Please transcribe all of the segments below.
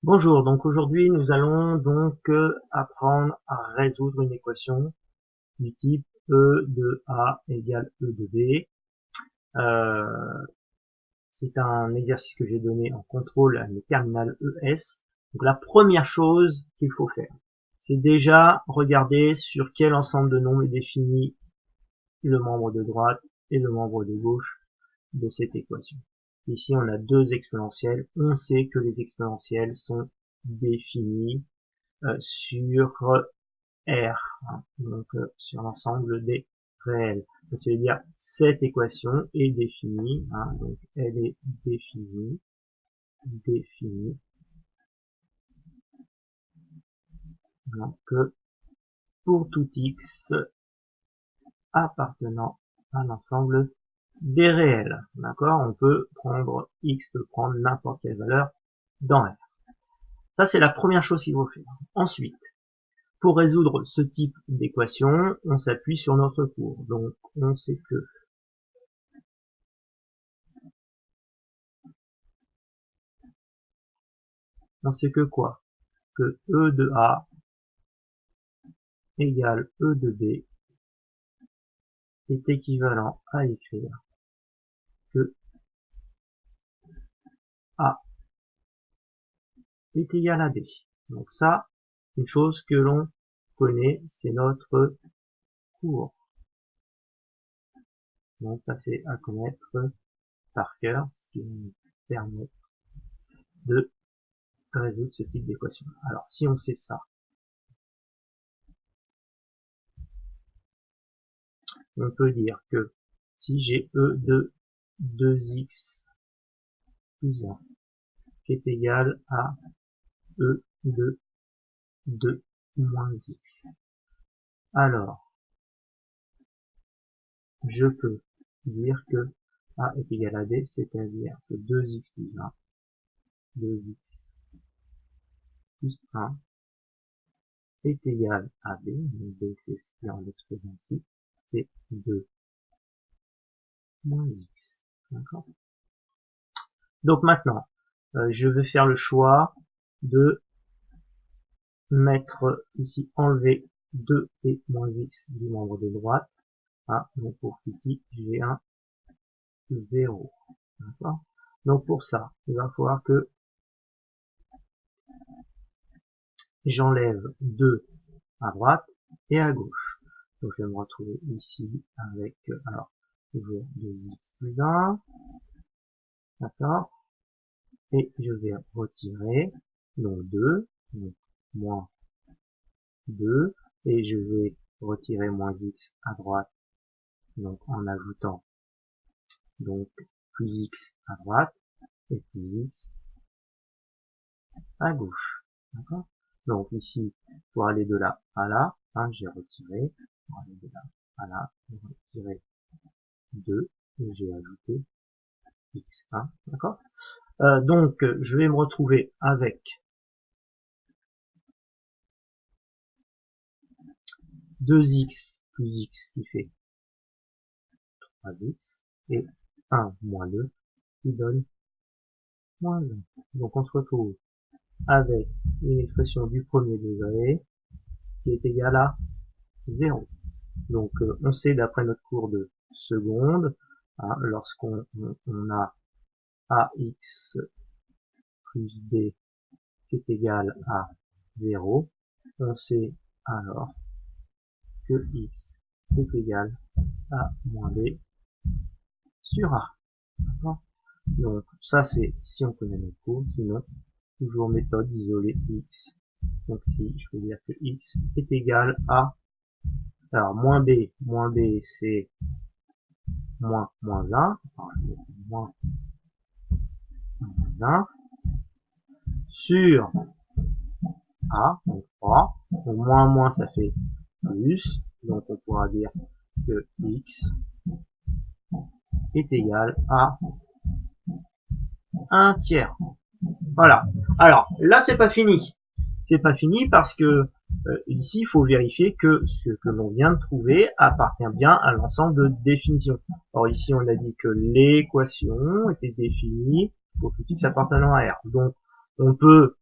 Bonjour, donc aujourd'hui nous allons donc apprendre à résoudre une équation du type E de A égale E de B. Euh, c'est un exercice que j'ai donné en contrôle à mes terminales ES. Donc la première chose qu'il faut faire, c'est déjà regarder sur quel ensemble de nombres est défini le membre de droite et le membre de gauche de cette équation. Ici, on a deux exponentielles. On sait que les exponentielles sont définies sur R, hein, donc sur l'ensemble des réels. Donc, ça veut dire cette équation est définie, hein, donc elle est définie, donc pour tout x appartenant à l'ensemble des réels. D'accord? On peut prendre x peut prendre n'importe quelle valeur dans R. Ça, c'est la première chose qu'il faut faire. Ensuite, pour résoudre ce type d'équation, on s'appuie sur notre cours. Donc, on sait que quoi? Que E de A égale E de B est équivalent à écrire que A est égal à B. Donc ça, une chose que l'on connaît, c'est notre cours. Donc ça, c'est à connaître par cœur, ce qui nous permet de résoudre ce type d'équation. Alors si on sait ça, on peut dire que si j'ai E de 2x plus 1 qui est égal à E de 2 moins x, alors je peux dire que A est égal à B, c'est-à-dire que 2x plus 1, 2x plus 1 est égal à B, donc B c'est ce qui est en l'expression ici, c'est 2 moins x. D'accord? Donc maintenant, je vais faire le choix de mettre ici, enlever 2 et moins x du membre de droite. Ah, donc pour ici, j'ai un 0. D'accord? Donc pour ça, il va falloir que j'enlève 2 à droite et à gauche. Donc je vais me retrouver ici avec, alors, toujours 2x plus 1. D'accord? Et je vais retirer, donc 2, donc moins 2, et je vais retirer moins x à droite, donc en ajoutant donc plus x à droite et plus x à gauche. D'accord? Donc ici, pour aller de là à là, hein, j'ai retiré, pour aller de là à là, j'ai retiré 2 et j'ai ajouté x1. D'accord? Donc je vais me retrouver avec 2x plus x qui fait 3x et 1 moins 2 qui donne moins 1. Donc on se retrouve avec une expression du premier degré qui est égale à 0. Donc on sait d'après notre cours de seconde, hein, lorsqu'on a ax plus b qui est égal à 0, on sait alors que x est égal à moins b sur a. Donc ça c'est si on connaît notre cours, sinon toujours méthode isolée x. Donc ici je peux dire que x est égal à, alors moins b c'est moins 1, moins 1 sur a, donc 3, donc moins ça fait plus, donc on pourra dire que x est égal à 1 tiers. Voilà. Alors là c'est pas fini. C'est pas fini parce que ici il faut vérifier que ce que l'on vient de trouver appartient bien à l'ensemble de définitions. Or ici on a dit que l'équation était définie pour tout x appartenant à R. Donc on peut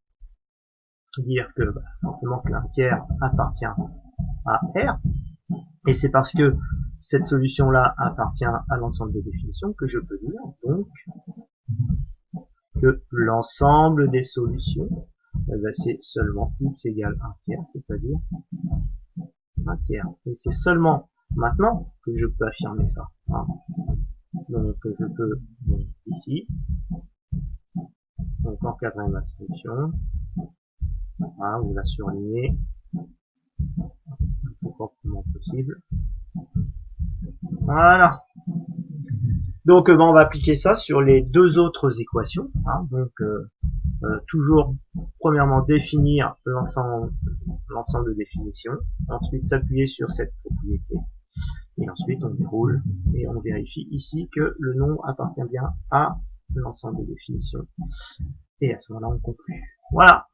dire que forcément qu'un tiers appartient à R, et c'est parce que cette solution-là appartient à l'ensemble des définitions que je peux dire donc que l'ensemble des solutions, c'est seulement x égale 1 tiers, c'est-à-dire 1 tiers. Et c'est seulement maintenant que je peux affirmer ça. Hein. Donc je peux donc, ici donc encadrer ma solution, hein, ou la surligner le plus proprement possible. Voilà. Donc on va appliquer ça sur les deux autres équations. Hein. Donc toujours premièrement définir l'ensemble de définitions, ensuite s'appuyer sur cette propriété, et ensuite on déroule et on vérifie ici que le nom appartient bien à l'ensemble de définitions, et à ce moment-là on conclut. Voilà.